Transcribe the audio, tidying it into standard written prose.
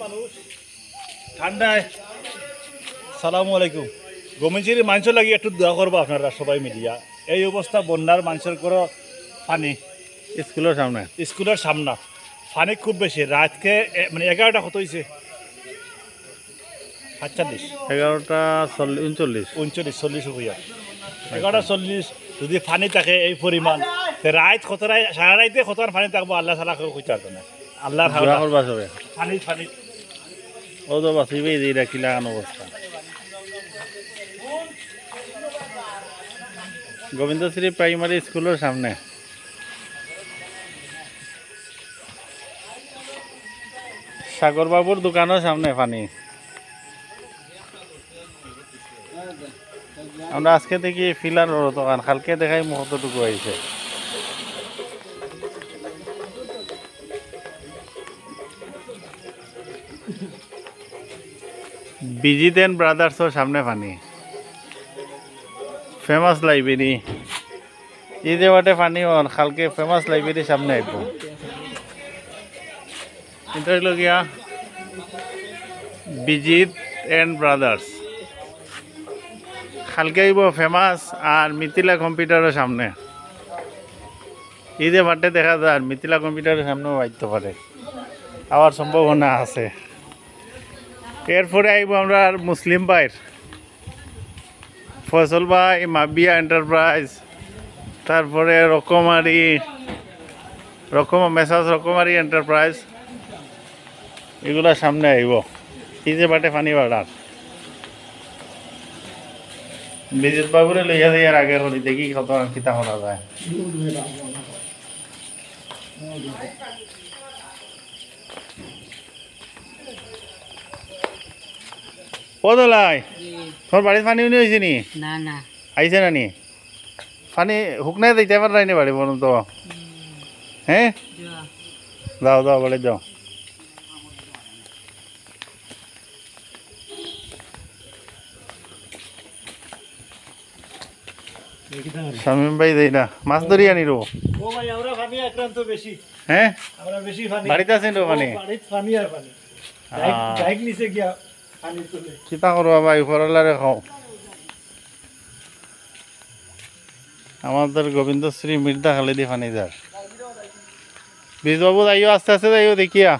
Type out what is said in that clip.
মানুষ ঠান্ডায় সালামু আলাইকুম গমিনচিরি মানুষের লাগি একটু দোয়া করবো আপনারা সবাই মিলিয়া এই অবস্থা বন্যার মানুষের করো পানি স্কুলের সামনা পানি খুব বেশি রাতকে মানে 11টা কত হয়েছে ৪৭ 39 হইয়া 11:40 যদি পানি থাকে এই পরিমাণ রাত কতটায় সারা রাইতে কতটা পানি থাকবো আল্লাহ সালা কইতে পারতো না আল্লাহর পানি পানি ও তো বাঁচিবে এইটা কি লাগানো অবস্থা গোবিন্দশ্রী প্রাইমারি স্কুলের সামনে সাগর বাবুর দোকানের সামনে পানি আমরা আজকে থেকে ফিলার দোকান কালকে দেখাই কতটুকু আইছে বিজিত এন্ড ব্রাদার্সের সামনে পানি ফেমাস লাইব্রেরি এই যে বাটে পানি কালকে ফেমাস লাইব্রেরির সামনে আইব এটা হইল গিয়া বিজিত এন্ড ব্রাদার্স কালকে আইব ফেমাস আর মিথিলা কম্পিউটারের সামনে এই যে বাটে দেখা যায় মিথিলা কম্পিউটারের সামনেও আইতে পারে আবার সম্ভাবনা আছে এরপরে আইব আমরা মুসলিম ভাইয়ের ফসল ভাই মাবিয়া এন্টারপ্রাইজ তারপরে মেসাজ রকমারি এন্টারপ্রাইজ এগুলা সামনে আইব এই যে বাটে পানি বাড়ার বিজিত বাবুরে লইয়া যাইয়ার আগে করি দেখি কত কিতা করা যায় পদলাই তোর বাড়ির পানি উনি হয়েছে নি না না আইছে না নি পানি হুকনাই দিতে পারাই নি বাড়ি বলুন তো হ্যাঁ যাও যাও বাড়ি যাও শামিম ভাই দেই না মাছ ধরি আনি রো ও ভাই আমরা পানি আক্রান্ত বেশি হ্যাঁ আমরা বেশি পানি বাড়িতে আছেন তো পানি বাড়িতে পানি আর পানি বাইক নিচে গিয়া পানি তুলে চিন্তা করো ভাই উপরওয়ালারে খাও আমাদের গোবিন্দশ্রী মির্দা খালেদি ফানি যার বীজবাবু যাইও আস্তে আস্তে যাইও দেখিয়া